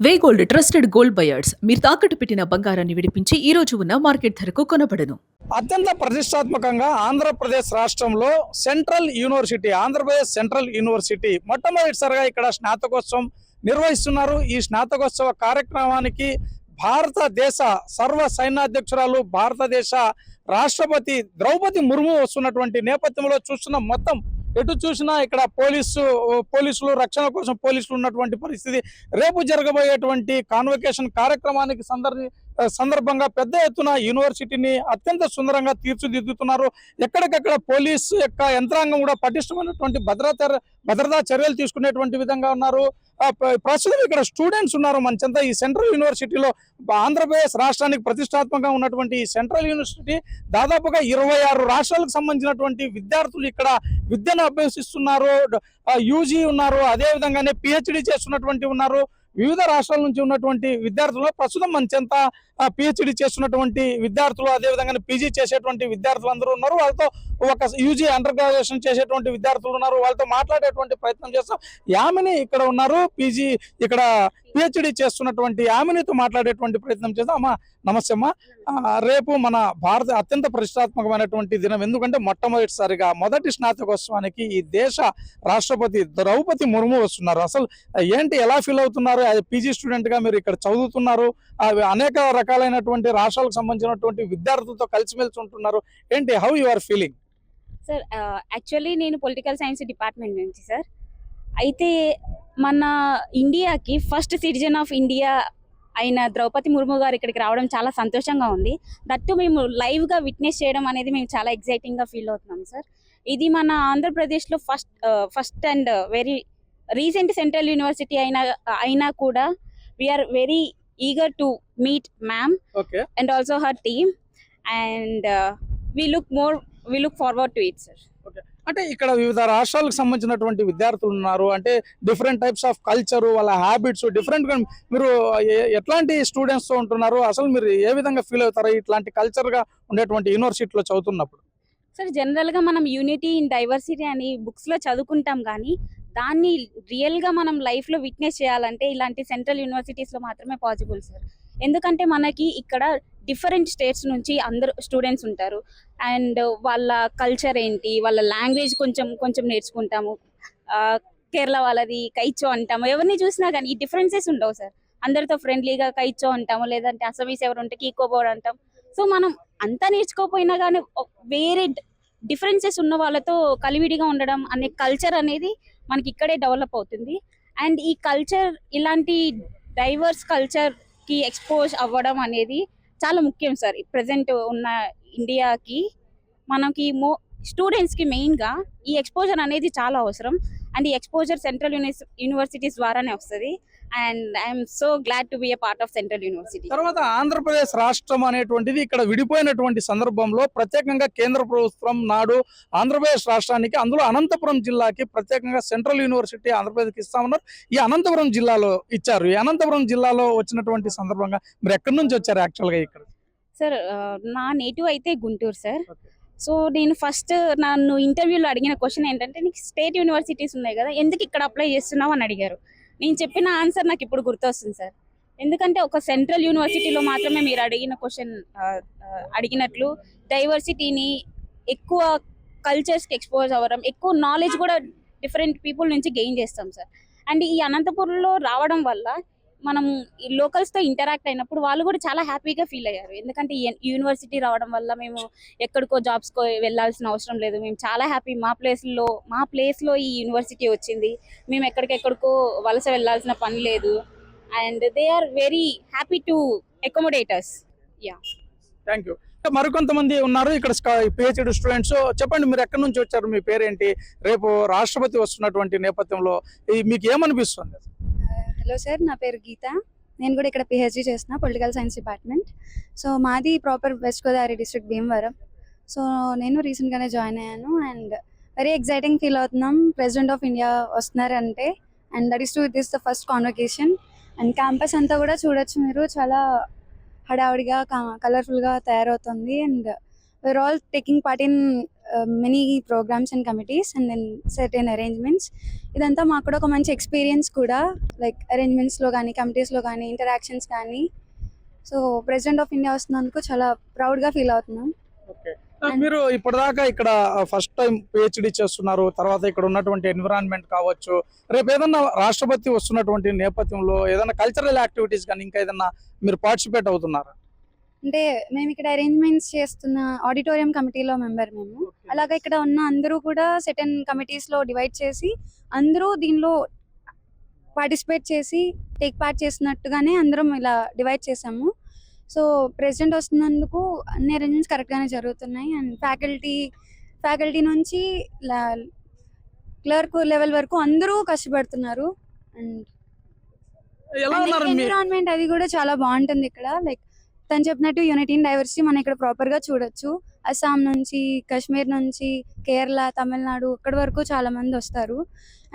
వే gold trusted gold buyers మీరు తాకట్టు పెట్టిన బంగారాన్ని విడిపించి ఈ రోజు ఉన్న మార్కెట్ ధరకు కొనబడను. అత్యంత ప్రతిష్టాత్మకంగా ఆంధ్రప్రదేశ్ రాష్ట్రంలో ఆంధ్రప్రదేశ్ సెంట్రల్ యూనివర్సిటీ మొట్టమొదటిసారిగా ఇక్కడ స్నాతకోత్సవం నిర్వహిస్తున్నారు. ఈ స్నాతకోత్సవ కార్యక్రమానికి భారతదేశ సర్వ సైన్యాధ్యక్షురాలు భారతదేశ రాష్ట్రపతి ద్రౌపది ముర్ము వస్తున్నటువంటి నేపథ్యంలో చూస్తున్న మొత్తం ఎటు చూసినా ఇక్కడ పోలీసులు రక్షణ కోసం పోలీసులు ఉన్నటువంటి పరిస్థితి. రేపు జరగబోయేటువంటి కాన్వకేషన్ కార్యక్రమానికి సందర్భంగా పెద్ద ఎత్తున యూనివర్సిటీని అత్యంత సుందరంగా తీర్చిదిద్దుతున్నారు. ఎక్కడికక్కడ పోలీసు యొక్క యంత్రాంగం కూడా పటిష్టమైనటువంటి భద్రతా చర్యలు తీసుకునేటువంటి విధంగా ఉన్నారు. ప్రస్తుతం ఇక్కడ స్టూడెంట్స్ ఉన్నారు మన చెంత. ఈ సెంట్రల్ యూనివర్సిటీలో ఆంధ్రప్రదేశ్ రాష్ట్రానికి ప్రతిష్టాత్మకంగా ఉన్నటువంటి ఈ సెంట్రల్ యూనివర్సిటీ దాదాపుగా 26 రాష్ట్రాలకు సంబంధించినటువంటి విద్యార్థులు ఇక్కడ విద్యను అభ్యసిస్తున్నారు. యూజీ ఉన్నారు, అదే విధంగానే పిహెచ్డి చేస్తున్నటువంటి ఉన్నారు. వివిధ రాష్ట్రాల నుంచి ఉన్నటువంటి విద్యార్థులు ప్రస్తుతం మన చెంత పిహెచ్డి చేస్తున్నటువంటి విద్యార్థులు, అదేవిధంగా పీజీ చేసేటువంటి విద్యార్థులు అందరూ ఉన్నారు. వాళ్ళతో ఒక యూజీ అండర్ గ్రాడ్యుయేషన్ చేసేటువంటి విద్యార్థులు ఉన్నారు. వాళ్ళతో మాట్లాడేటువంటి ప్రయత్నం చేస్తాం. యామిని ఇక్కడ ఉన్నారు, పీజీ ఇక్కడ పిహెచ్డి చేస్తున్నటువంటి యామినితో మాట్లాడేటువంటి ప్రయత్నం చేస్తాం. అమ్మా నమస్తే అమ్మా. రేపు మన భారత అత్యంత ప్రతిష్టాత్మకమైనటువంటి దినం. ఎందుకంటే మొట్టమొదటిసారిగా మొదటి స్నాతకోత్సవానికి ఈ దేశ రాష్ట్రపతి ద్రౌపది ముర్ము వస్తున్నారు. అసలు ఏంటి, ఎలా ఫీల్ అవుతున్నారు? పీజీ స్టూడెంట్ గా మీరు ఇక్కడ చదువుతున్నారు, అనేక రకాలైనటువంటి రాష్ట్రాలకు సంబంధించినటువంటి విద్యార్థులతో కలిసిమెలిసి ఉంటున్నారు. ఏంటి, how you are feeling? Sir actually నేను పొలిటికల్ సైన్స్ డిపార్ట్మెంట్ నుంచి సార్. అయితే మన ఇండియాకి ఫస్ట్ సిటిజన్ ఆఫ్ ఇండియా అయిన ద్రౌపది ముర్ము గారు ఇక్కడికి రావడం చాలా సంతోషంగా ఉంది. దట్టు మేము లైవ్గా విట్నెస్ చేయడం అనేది మేము చాలా ఎగ్జైటింగ్గా ఫీల్ అవుతున్నాం సార్. ఇది మన ఆంధ్రప్రదేశ్లో first and very recent central university అయినా కూడా we are very eager to meet ma'am and also her team, and we look forward to it sir. అంటే ఇక్కడ వివిధ రాష్ట్రాలకు సంబంధించినటువంటి విద్యార్థులు ఉన్నారు. అంటే డిఫరెంట్ టైప్స్ ఆఫ్ కల్చర్, వాళ్ళ హ్యాబిట్స్ డిఫరెంట్ గా. మీరు ఎట్లాంటి స్టూడెంట్స్ తో ఉంటున్నారు? అసలు మీరు ఏ విధంగా ఫీల్ అవుతారు ఇట్లాంటి కల్చర్ గా ఉండేటువంటి యూనివర్సిటీలో చదువుతున్నప్పుడు? సార్ జనరల్ గా మనం యూనిటీ ఇన్ డైవర్సిటీ అని బుక్స్ లో చదువుకుంటాం, కానీ దాన్ని రియల్ గా మనం లైఫ్ లో విట్నెస్ చేయాలంటే ఇలాంటి సెంట్రల్ యూనివర్సిటీస్ లో మాత్రమే పాసిబుల్ సార్. ఎందుకంటే మనకి ఇక్కడ డిఫరెంట్ స్టేట్స్ నుంచి అందరు స్టూడెంట్స్ ఉంటారు. అండ్ వాళ్ళ కల్చర్ ఏంటి, వాళ్ళ లాంగ్వేజ్ కొంచెం నేర్చుకుంటాము. కేరళ వాళ్ళది కైచో అంటాము. ఎవరిని చూసినా కానీ ఈ డిఫరెన్సెస్ ఉండవు సార్. అందరితో ఫ్రెండ్లీగా కైచో అంటాము, లేదంటే అసమీస్ ఎవరు ఉంటే కీకోబోర్డ్ అంటాం. సో మనం అంతా నేర్చుకోకపోయినా కానీ వేరే డిఫరెన్సెస్ ఉన్న వాళ్ళతో కలివిడిగా ఉండడం అనే కల్చర్ అనేది మనకి ఇక్కడే డెవలప్ అవుతుంది. అండ్ ఈ కల్చర్, ఇలాంటి డైవర్స్ కల్చర్కి ఎక్స్పోజ్ అవ్వడం అనేది చాలా ముఖ్యం సార్. ప్రెసెంట్ ఉన్న ఇండియాకి మనకి స్టూడెంట్స్కి మెయిన్గా ఈ ఎక్స్పోజర్ అనేది చాలా అవసరం. అండ్ ఈ ఎక్స్పోజర్ సెంట్రల్ యూనివర్సిటీస్ ద్వారానే వస్తుంది. And I'm so glad to be A part of central university. తర్వాత ఆంధ్రప్రదేశ్ రాష్ట్రం అనేటువంటిది ఇక్కడ విడిపోయినటువంటి సందర్భంలో ప్రత్యేకంగా కేంద్ర ప్రభుత్వం నాడు ఆంధ్రప్రదేశ్ రాష్ట్రానికి, అందులో అనంతపురం జిల్లాకి ప్రత్యేకంగా సెంట్రల్ యూనివర్సిటీ ఆంధ్రప్రదేశ్కి ఇస్తామన్నారు. ఈ అనంతపురం జిల్లాలో ఇచ్చారు. ఈ అనంతపురం జిల్లాలో వచ్చినటువంటి సందర్భంగా మీరు ఎక్కడి నుంచి వచ్చారు యాక్చువల్గా ఇక్కడ? సార్ నా నేటివ్ అయితే గుంటూరు సార్. సో నేను ఫస్ట్ నన్ను ఇంటర్వ్యూలో అడిగిన క్వశ్చన్ ఏంటంటే, నీకు స్టేట్ యూనివర్సిటీస్ ఉన్నాయి కదా, ఎందుకు ఇక్కడ అప్లై చేస్తున్నావు అని అడిగారు. నేను చెప్పిన ఆన్సర్ నాకు ఇప్పుడు గుర్తొస్తుంది సార్. ఎందుకంటే ఒక సెంట్రల్ యూనివర్సిటీలో మాత్రమే మీరు అడిగిన క్వశ్చన్ అడిగినట్లు డైవర్సిటీని, ఎక్కువ కల్చర్స్కి ఎక్స్పోజ్ అవ్వడం, ఎక్కువ నాలెడ్జ్ కూడా డిఫరెంట్ పీపుల్ నుంచి గెయిన్ చేస్తాం సార్. అండ్ ఈ అనంతపురంలో రావడం వల్ల మనం ఈ లోకల్స్తో ఇంటరాక్ట్ అయినప్పుడు వాళ్ళు కూడా చాలా హ్యాపీగా ఫీల్ అయ్యారు. ఎందుకంటే ఈ యూనివర్సిటీ రావడం వల్ల మేము ఎక్కడికో జాబ్స్కో వెళ్ళాల్సిన అవసరం లేదు. మేము చాలా హ్యాపీ, మా ప్లేస్లో ఈ యూనివర్సిటీ వచ్చింది, మేము ఎక్కడికెక్కడికో వలస వెళ్ళాల్సిన పని లేదు. And they are very happy to accommodate us. Yeah, thank you. మరికొంతమంది ఉన్నారు ఇక్కడ పిహెచ్డి స్టూడెంట్స్. చెప్పండి, మీరు ఎక్కడి నుంచి వచ్చారు, మీ పేరేంటి? రేపు రాష్ట్రపతి వస్తున్నటువంటి నేపథ్యంలో మీకు ఏమనిపిస్తుంది? హలో సార్, నా పేరు గీత. నేను కూడా ఇక్కడ పిహెచ్డి చేస్తున్నా, పొలిటికల్ సైన్స్ డిపార్ట్మెంట్. సో మాది proper west Godavari district Bhimavaram. So నేను రీసెంట్గానే జాయిన్ అయ్యాను అండ్ వెరీ ఎక్సైటింగ్ ఫీల్ అవుతున్నాం. ప్రెసిడెంట్ ఆఫ్ ఇండియా వస్తున్నారంటే, and that is to this the first convocation. And campus అంతా కూడా చూడొచ్చు మీరు, చాలా హడావుడిగా కలర్ఫుల్గా తయారవుతుంది. And we are all taking part in many programmes and committees and then certain arrangements. ఇదంతా మాకు కూడా ఒక మంచి ఎక్స్పీరియన్స్ కూడా, లైక్ అరేంజ్మెంట్స్లో కానీ కమిటీస్లో కానీ ఇంటరాక్షన్స్ కానీ. సో ప్రెసిడెంట్ ఆఫ్ ఇండియా వస్తున్నందుకు చాలా ప్రౌడ్గా ఫీల్ అవుతున్నాం. మీరు ఇప్పటిదాకా ఇక్కడ ఫస్ట్ టైం పిహెచ్డి చేస్తున్నారు, తర్వాత ఇక్కడ ఉన్నటువంటి ఎన్విరాన్మెంట్ కావచ్చు, రేపు ఏదన్నా రాష్ట్రపతి వస్తున్నటువంటి నేపథ్యంలో ఏదైనా కల్చరల్ యాక్టివిటీస్ కానీ ఇంకా ఏదన్నా మీరు పార్టిసిపేట్ అవుతున్నారా? అంటే మేము ఇక్కడ అరేంజ్మెంట్స్ చేస్తున్న ఆడిటోరియం కమిటీలో మెంబర్ మేము. అలాగే ఇక్కడ ఉన్న అందరూ కూడా సెటన్ కమిటీస్లో డివైడ్ చేసి అందరూ దీనిలో పార్టిసిపేట్ చేసి టేక్ పార్ట్ చేసినట్టుగానే అందరం ఇలా డివైడ్ చేసాము. సో ప్రెసిడెంట్ వస్తున్నందుకు అన్ని అరేంజ్మెంట్స్ కరెక్ట్గానే జరుగుతున్నాయి. అండ్ ఫ్యాకల్టీ నుంచి క్లర్క్ లెవెల్ వరకు అందరూ కష్టపడుతున్నారు. అండ్ ఎలా ఉన్నారు ఎన్విరాన్మెంట్ అది కూడా చాలా బాగుంటుంది ఇక్కడ. లైక్ తను చెప్పినట్టు యూనిటీ ఇన్ డైవర్సిటీ మనం ఇక్కడ ప్రాపర్గా చూడొచ్చు. అస్సాం నుంచి, కాశ్మీర్ నుంచి, కేరళ, తమిళనాడు అక్కడి వరకు చాలా మంది వస్తారు.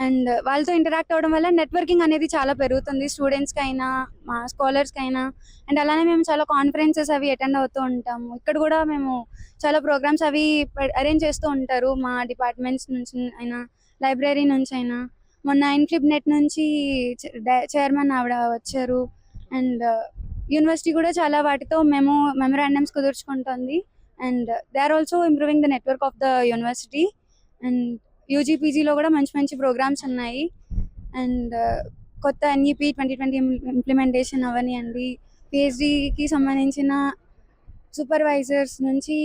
అండ్ వాళ్ళతో ఇంటరాక్ట్ అవ్వడం వల్ల నెట్వర్కింగ్ అనేది చాలా పెరుగుతుంది, స్టూడెంట్స్కి అయినా మా స్కాలర్స్కి అయినా. అండ్ అలానే మేము చాలా కాన్ఫరెన్సెస్ అవి అటెండ్ అవుతూ ఉంటాము. ఇక్కడ కూడా మేము చాలా ప్రోగ్రామ్స్ అవి అరేంజ్ చేస్తూ ఉంటారు, మా డిపార్ట్మెంట్స్ నుంచి అయినా లైబ్రరీ నుంచి అయినా. మొన్న ఇన్ఫ్లిప్ నెట్ నుంచి చైర్మన్ ఆవిడ వచ్చారు. అండ్ యూనివర్సిటీ కూడా చాలా వాటితో మెమరాండమ్స్ కుదుర్చుకుంటుంది. And they are also improving the network of the university. And యూజీపీజీలో కూడా మంచి మంచి ప్రోగ్రామ్స్ ఉన్నాయి. అండ్ కొత్త ఎన్ఈపీ 2020 ఇంప్లిమెంటేషన్ అవనివ్వండి, పిహెచ్డికి సంబంధించిన సూపర్వైజర్స్ నుంచి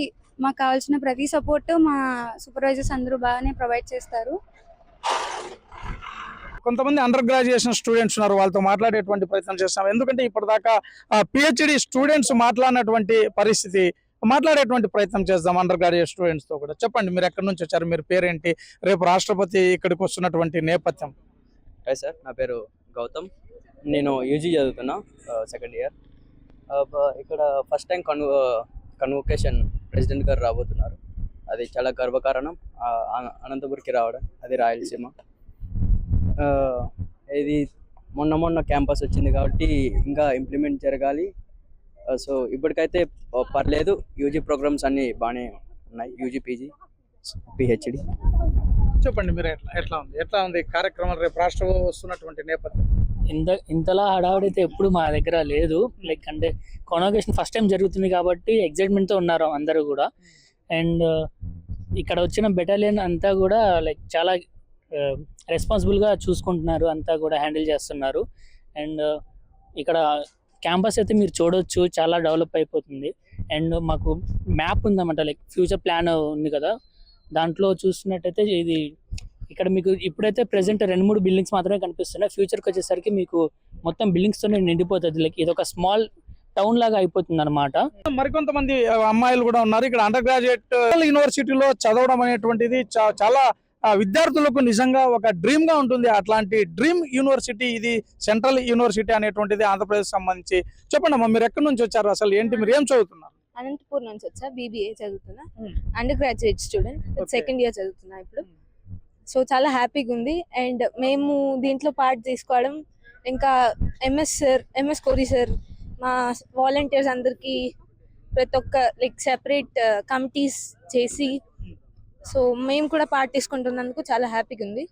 మాకు కావాల్సిన ప్రతి సపోర్ట్ మా సూపర్వైజర్స్ అందరూ బాగానే ప్రొవైడ్ చేస్తారు. కొంతమంది అండర్ గ్రాడ్యుయేషన్ స్టూడెంట్స్ ఉన్నారు, వాళ్ళతో మాట్లాడేటువంటి ప్రయత్నం చేస్తాం. ఎందుకంటే ఇప్పటిదాకా పిహెచ్డి స్టూడెంట్స్ మాట్లాడినటువంటి పరిస్థితి, మాట్లాడేటువంటి ప్రయత్నం చేద్దాం అండర్ గ్రాడ్యుయేట్ స్టూడెంట్స్ తో కూడా. చెప్పండి, మీరు ఎక్కడి నుంచి వచ్చారు, మీరు పేరేంటి, రేపు రాష్ట్రపతి ఇక్కడికి వస్తున్నటువంటి నేపథ్యం? హాయ్ సార్, నా పేరు గౌతమ్. నేను యూజీ చదువుతున్నా, సెకండ్ ఇయర్. ఇక్కడ ఫస్ట్ టైం కన్వొకేషన్ ప్రెసిడెంట్ గారు రాబోతున్నారు. అది చాలా గర్వకారణం. అనంతపురికి రావడం, అది రాయలసీమ. ఇది మొన్న క్యాంపస్ వచ్చింది కాబట్టి ఇంకా ఇంప్లిమెంట్ జరగాలి. సో ఇప్పటికైతే పర్లేదు, యూజీ ప్రోగ్రామ్స్ అన్నీ బాగానే ఉన్నాయి, యూజీ, పీజీ, పిహెచ్డి. చెప్పండి, మీరు ఎట్లా ఉంది కార్యక్రమం రేపు రాష్ట్రం వస్తున్నటువంటి నేపథ్యం? ఇంతలా హడావుడి అయితే ఎప్పుడు మా దగ్గర లేదు. లైక్ అంటే కాన్వకేషన్ ఫస్ట్ టైం జరుగుతుంది కాబట్టి ఎగ్జైట్మెంట్తో ఉన్నారు అందరూ కూడా. అండ్ ఇక్కడ వచ్చిన బెటాలియన్ అంతా కూడా లైక్ చాలా రెస్పాన్సిబుల్గా చూసుకుంటున్నారు, అంతా కూడా హ్యాండిల్ చేస్తున్నారు. అండ్ ఇక్కడ క్యాంపస్ అయితే మీరు చూడొచ్చు, చాలా డెవలప్ అయిపోతుంది. అండ్ మాకు మ్యాప్ ఉందన్నమాట, లైక్ ఫ్యూచర్ ప్లాన్ ఉంది కదా, దాంట్లో చూస్తున్నట్టయితే ఇది ఇక్కడ మీకు ఇప్పుడైతే ప్రెసెంట్ 2-3 బిల్డింగ్స్ మాత్రమే కనిపిస్తున్నాయి. ఫ్యూచర్కి వచ్చేసరికి మీకు మొత్తం బిల్డింగ్స్తోనే నిండిపోతుంది. లైక్ ఇది ఒక స్మాల్ టౌన్ లాగా అయిపోతుంది అనమాట. మరికొంతమంది అమ్మాయిలు కూడా ఉన్నారు ఇక్కడ. అండర్ గ్రాడ్యుయేట్ యూనివర్సిటీలో చదవడం అనేటువంటిది చాలా విద్యార్థులకు నిజంగా ఒక డ్రీమ్ గా ఉంటుంది. అట్లాంటి డ్రీమ్ యూనివర్సిటీ ఇది సెంట్రల్ యూనివర్సిటీ అనేటువంటిది ఆంధ్రప్రదేశ్ సంబంధించి. చెప్పండి అమ్మా, మీరు ఎక్కడి నుంచి వచ్చారు, అసలు ఏంటి, మీరు ఏం చదువుతున్నారు? అనంతపూర్ నుంచి వచ్చా, బీబీఏ చదువుతున్నా, under graduate student, second year చదువుతున్నా ఇప్పుడు. సో చాలా హ్యాపీగా ఉంది. అండ్ మేము దీంట్లో పార్ట్ తీసుకోవడం, ఇంకా ఎంఎస్ కోరి సార్, మా వాలంటీర్స్ అందరికీ ప్రతి ఒక్క లైక్ సెపరేట్ కమిటీస్ చేసి, సో మేము కూడా పార్ట్ తీసుకుంటున్నందుకు చాలా హ్యాపీగా ఉంది.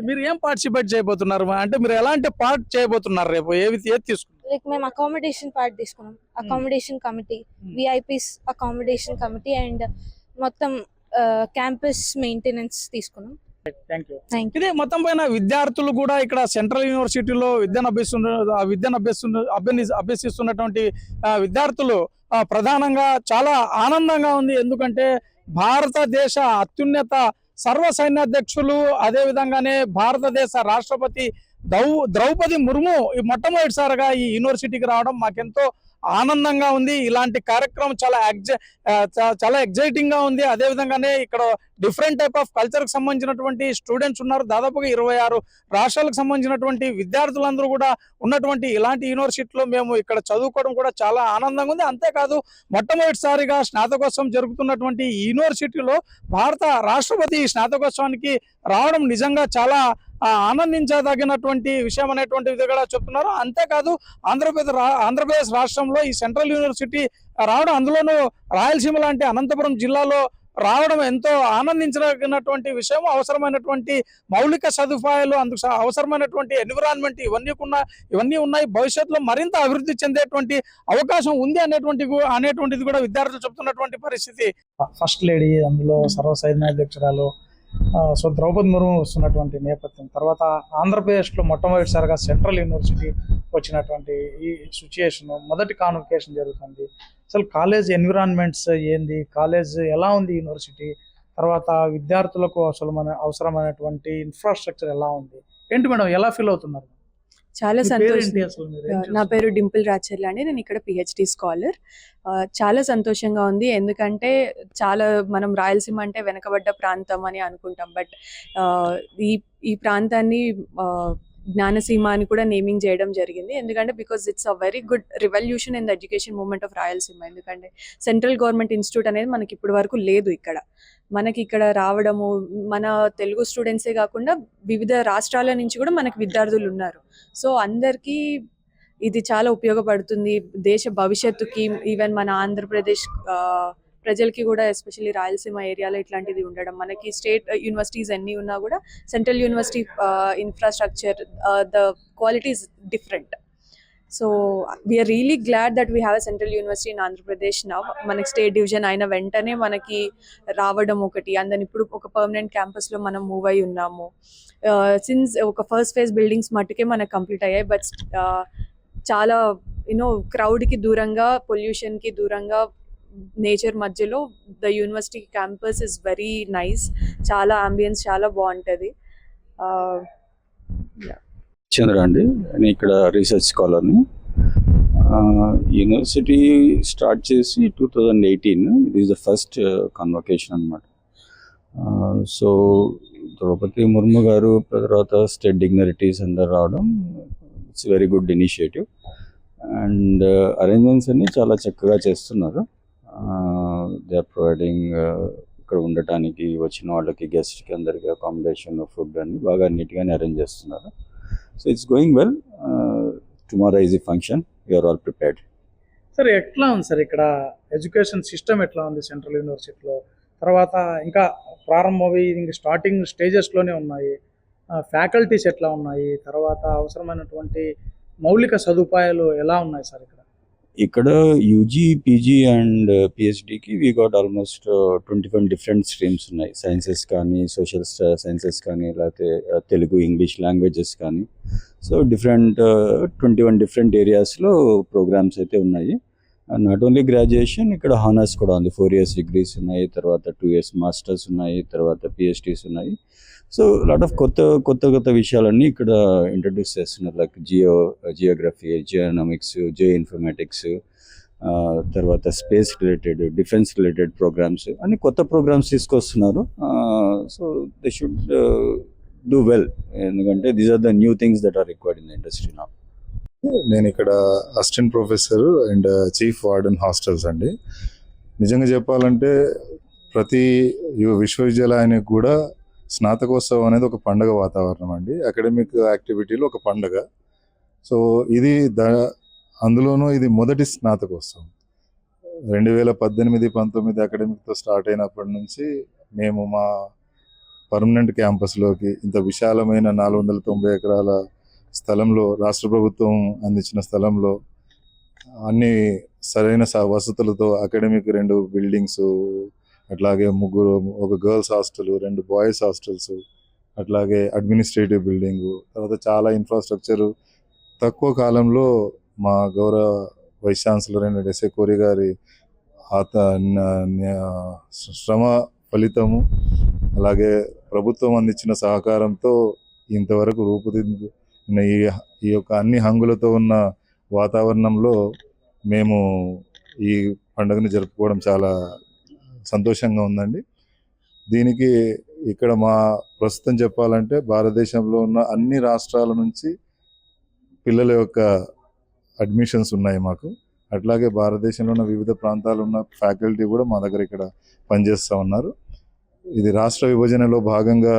మీరు ఏం పార్టిసిపేట్ చేయబోతున్నారు, అంటే మీరు ఎలాంటి పార్ట్ చేయబోతున్నారు రేపు, ఏది తీసుకున్నారు? లైక్ మేము అకామిడేషన్ పార్ట్ తీసుకున్నాం, accommodation committee, VIPs accommodation committee, and మొత్తం క్యాంపస్ మెయింటెనెన్స్ తీసుకున్నాం. ఇదే మొత్తం పైన విద్యార్థులు కూడా ఇక్కడ సెంట్రల్ యూనివర్సిటీలో విద్యను అభ్యసిస్తున్నటువంటి విద్యార్థులు ప్రధానంగా చాలా ఆనందంగా ఉంది. ఎందుకంటే భారతదేశ అత్యున్నత సర్వ సైన్యాధ్యక్షులు, అదే విధంగానే భారతదేశ రాష్ట్రపతి ద్రౌపది ముర్ము మొట్టమొదటిసారిగా ఈ యూనివర్సిటీకి రావడం మాకెంతో ఆనందంగా ఉంది. ఇలాంటి కార్యక్రమం చాలా ఎగ్జైటింగ్ గా ఉంది. అదే విధంగానే ఇక్కడ డిఫరెంట్ టైప్ ఆఫ్ కల్చర్ కి సంబంధించినటువంటి స్టూడెంట్స్ ఉన్నారు. దాదాపుగా 26 రాష్ట్రాలకు సంబంధించినటువంటి విద్యార్థులందరూ కూడా ఉన్నటువంటి ఇలాంటి యూనివర్సిటీలో మేము ఇక్కడ చదువుకోవడం కూడా చాలా ఆనందంగా ఉంది. అంతేకాదు మొట్టమొదటిసారిగా స్నాతకోత్సవం జరుగుతున్నటువంటి ఈ యూనివర్సిటీలో భారత రాష్ట్రపతి స్నాతకోత్సవానికి రావడం నిజంగా చాలా ఆనందించదగినటువంటి విషయం అనేటువంటిది కూడా చెప్తున్నారు. అంతేకాదు ఆంధ్రప్రదేశ్ రాష్ట్రంలో ఈ సెంట్రల్ యూనివర్సిటీ రావడం, అందులోనూ రాయలసీమ లాంటి అనంతపురం జిల్లాలో రావడం ఎంతో ఆనందించదగినటువంటి విషయం. అవసరమైనటువంటి మౌలిక సదుపాయాలు, అందుకు అవసరమైనటువంటి ఎన్విరాన్మెంట్ ఇవన్నీ ఉన్నాయి. భవిష్యత్తులో మరింత అభివృద్ధి చెందేటువంటి అవకాశం ఉంది అనేటువంటిది కూడా విద్యార్థులు చెప్తున్నటువంటి పరిస్థితి. ఫస్ట్ లేడీ, అందులో సర్వసైన్యాధ్యక్షురాలు సో ద్రౌపది ముర్ము వస్తున్నటువంటి నేపథ్యం, తర్వాత ఆంధ్రప్రదేశ్లో మొట్టమొదటిసారిగా సెంట్రల్ యూనివర్సిటీ వచ్చినటువంటి ఈ సిచ్యుయేషన్, మొదటి కాన్వకేషన్ జరుగుతుంది. అసలు కాలేజ్ ఎన్విరాన్మెంట్స్ ఏంది, కాలేజ్ ఎలా ఉంది, యూనివర్సిటీ తర్వాత విద్యార్థులకు అవసరమైనటువంటి ఇన్ఫ్రాస్ట్రక్చర్ ఎలా ఉంది, ఏంటి మేడం, ఎలా ఫీల్ అవుతున్నారు? చాలా మీ సంతోషం. పేరేంటి అసలు, మీరు ఏం నా చేస్తున్నారు? పేరు డింపుల్ రాచర్ల అండి. నేను ఇక్కడ పిహెచ్డి స్కాలర్. చాలా సంతోషంగా ఉంది, ఎందుకంటే చాలా మనం రాయలసీమ అంటే వెనకబడ్డ ప్రాంతం అని అనుకుంటాం, బట్ ఈ ఈ ప్రాంతాన్ని జ్ఞానసీమ అని కూడా నేమింగ్ చేయడం జరిగింది. ఎందుకంటే because it's a very good revolution in the education movement of Rayalaseema. ఎందుకంటే సెంట్రల్ గవర్నమెంట్ ఇన్స్టిట్యూట్ అనేది మనకి ఇప్పటి వరకు లేదు ఇక్కడ. మనకి ఇక్కడ రావడము, మన తెలుగు స్టూడెంట్సే కాకుండా వివిధ రాష్ట్రాల నుంచి కూడా మనకి విద్యార్థులు ఉన్నారు. సో అందరికీ ఇది చాలా ఉపయోగపడుతుంది దేశ భవిష్యత్తుకి. ఈవెన్ మన ఆంధ్రప్రదేశ్ ప్రజలకి కూడా, ఎస్పెషల్లీ రాయలసీమ ఏరియాలో ఇట్లాంటిది ఉండడం, మనకి స్టేట్ యూనివర్సిటీస్ ఎన్ని ఉన్నా కూడా central university infrastructure, the quality is different. So we are really glad that we have a central university in Andhra Pradesh now. మనకి స్టేట్ డివిజన్ అయిన వెంటనే మనకి రావడం ఒకటి, అందరిని ఇప్పుడు ఒక పర్మనెంట్ క్యాంపస్లో మనం మూవ్ అయి ఉన్నాము. సిన్స్ ఒక ఫస్ట్ ఫేజ్ బిల్డింగ్స్ మట్టుకే మనకు కంప్లీట్ అయ్యాయి, బట్ చాలా క్రౌడ్కి దూరంగా, పొల్యూషన్కి దూరంగా, నేచర్ మధ్యలో the university campus is very nice. చాలా అంబియన్స్ చాలా బాగుంటుంది. చంద్ర అండి, నేను ఇక్కడ రీసెర్చ్ స్కాలర్ని. యూనివర్సిటీ స్టార్ట్ చేసి 2018, ఇది ఈజ్ ద ఫస్ట్ కన్వకేషన్ అనమాట. సో ద్రౌపది ముర్ము గారు తర్వాత స్టేట్ డిగ్నరీటీస్ అందరు రావడం, it's very good initiative. And arrangements అన్ని చాలా చక్కగా చేస్తున్నారు. దే ఆర్ ప్రొవైడింగ్ ఇక్కడ ఉండటానికి వచ్చిన వాళ్ళకి, గెస్ట్కి అందరికీ అకామిడేషన్, ఫుడ్ అన్ని బాగా నీట్గానే అరేంజ్ చేస్తున్నారు. So it's going well. Tomorrow is the function. We are all prepared. Sir ఎట్లా ఉంది సార్ ఇక్కడ ఎడ్యుకేషన్ సిస్టమ్ ఎట్లా ఉంది సెంట్రల్ యూనివర్సిటీలో? తర్వాత ఇంకా ప్రారంభమవి ఇంకా స్టార్టింగ్ స్టేజెస్లోనే ఉన్నాయి. ఫ్యాకల్టీస్ ఎట్లా ఉన్నాయి, తర్వాత అవసరమైనటువంటి మౌలిక సదుపాయాలు ఎలా ఉన్నాయి సార్ ఇక్కడ? ఇక్కడ యూజీ, పీజీ అండ్ పిహెచ్డికి we got almost 21 different streams ఉన్నాయి. సైన్సెస్ కానీ, సోషల్ సైన్సెస్ కానీ, లేకపోతే తెలుగు, ఇంగ్లీష్ లాంగ్వేజెస్ కానీ. సో 21 డిఫరెంట్ ఏరియాస్లో ప్రోగ్రామ్స్ అయితే ఉన్నాయి. నాట్ ఓన్లీ గ్రాడ్యుయేషన్, ఇక్కడ హానర్స్ కూడా ఉంది. 4 years డిగ్రీస్ ఉన్నాయి, తర్వాత 2 years మాస్టర్స్ ఉన్నాయి, తర్వాత పిహెచ్డీస్ ఉన్నాయి. సో లాట్ ఆఫ్ కొత్త విషయాలన్నీ ఇక్కడ ఇంట్రడ్యూస్ చేస్తున్నారు. Like geography, geonomics, geo informatics, తర్వాత space related, defence related programmes, అన్ని కొత్త ప్రోగ్రామ్స్ తీసుకొస్తున్నారు. So they should do well, ఎందుకంటే these are the new things that are required in the industry now. నేను ఇక్కడ assistant professor and chief warden hostels అండి. నిజంగా చెప్పాలంటే ప్రతి విశ్వవిద్యాలయానికి కూడా స్నాతకోత్సవం అనేది ఒక పండగ వాతావరణం అండి. అకాడమిక్ యాక్టివిటీలో ఒక పండగ. సో ఇది అందులోనూ ఇది మొదటి స్నాతకోత్సవం. 2018-19 అకాడమిక్తో స్టార్ట్ అయినప్పటి నుంచి మేము మా పర్మనెంట్ క్యాంపస్లోకి ఇంత విశాలమైన 490 ఎకరాల స్థలంలో, రాష్ట్ర ప్రభుత్వం అందించిన స్థలంలో, అన్ని సరైన వసతులతో అకాడమిక్ 2 బిల్డింగ్స్, అట్లాగే ఒక గర్ల్స్ హాస్టల్, 2 బాయ్స్ హాస్టల్స్, అట్లాగే అడ్మినిస్ట్రేటివ్ బిల్డింగు, తర్వాత చాలా ఇన్ఫ్రాస్ట్రక్చరు తక్కువ కాలంలో మా గౌరవ వైస్ ఛాన్సలర్ అయిన ఎస్ఏ కోరి గారి శ్రమ ఫలితము, అలాగే ప్రభుత్వం అందించిన సహకారంతో ఇంతవరకు రూపుదిద్దిన ఈ యొక్క అన్ని హంగులతో ఉన్న వాతావరణంలో మేము ఈ పండుగను జరుపుకోవడం చాలా సంతోషంగా ఉందండి. దీనికి ఇక్కడ మా ప్రస్తుతం చెప్పాలంటే భారతదేశంలో ఉన్న అన్ని రాష్ట్రాల నుంచి పిల్లల యొక్క అడ్మిషన్స్ ఉన్నాయి మాకు. అట్లాగే భారతదేశంలో ఉన్న వివిధ ప్రాంతాలు ఉన్న ఫ్యాకల్టీ కూడా మా దగ్గర ఇక్కడ పనిచేస్తూ ఉన్నారు. ఇది రాష్ట్ర విభజనలో భాగంగా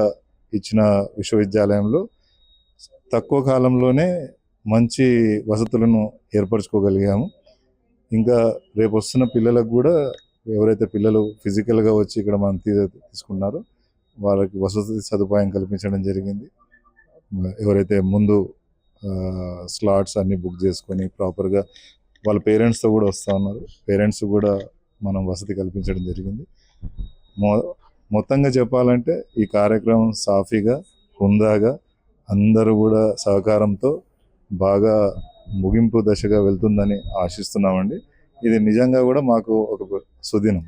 ఇచ్చిన విశ్వవిద్యాలయంలో తక్కువ కాలంలోనే మంచి వసతులను ఏర్పరచుకోగలిగాము. ఇంకా రేపు వస్తున్న పిల్లలకు కూడా ఎవరైతే పిల్లలు ఫిజికల్గా వచ్చి ఇక్కడ మనం తీసుకున్నారో వాళ్ళకి వసతి సదుపాయం కల్పించడం జరిగింది. ఎవరైతే ముందు స్లాట్స్ అన్ని బుక్ చేసుకొని ప్రాపర్గా వాళ్ళ పేరెంట్స్తో కూడా వస్తూ ఉన్నారు, పేరెంట్స్ కూడా మనం వసతి కల్పించడం జరిగింది. మొత్తంగా చెప్పాలంటే ఈ కార్యక్రమం సాఫీగా హుందాగా అందరూ కూడా సహకారంతో బాగా ముగింపు దశగా వెళ్తుందని ఆశిస్తున్నామండి. ఇది నిజంగా కూడా మాకు ఒక సుదినం.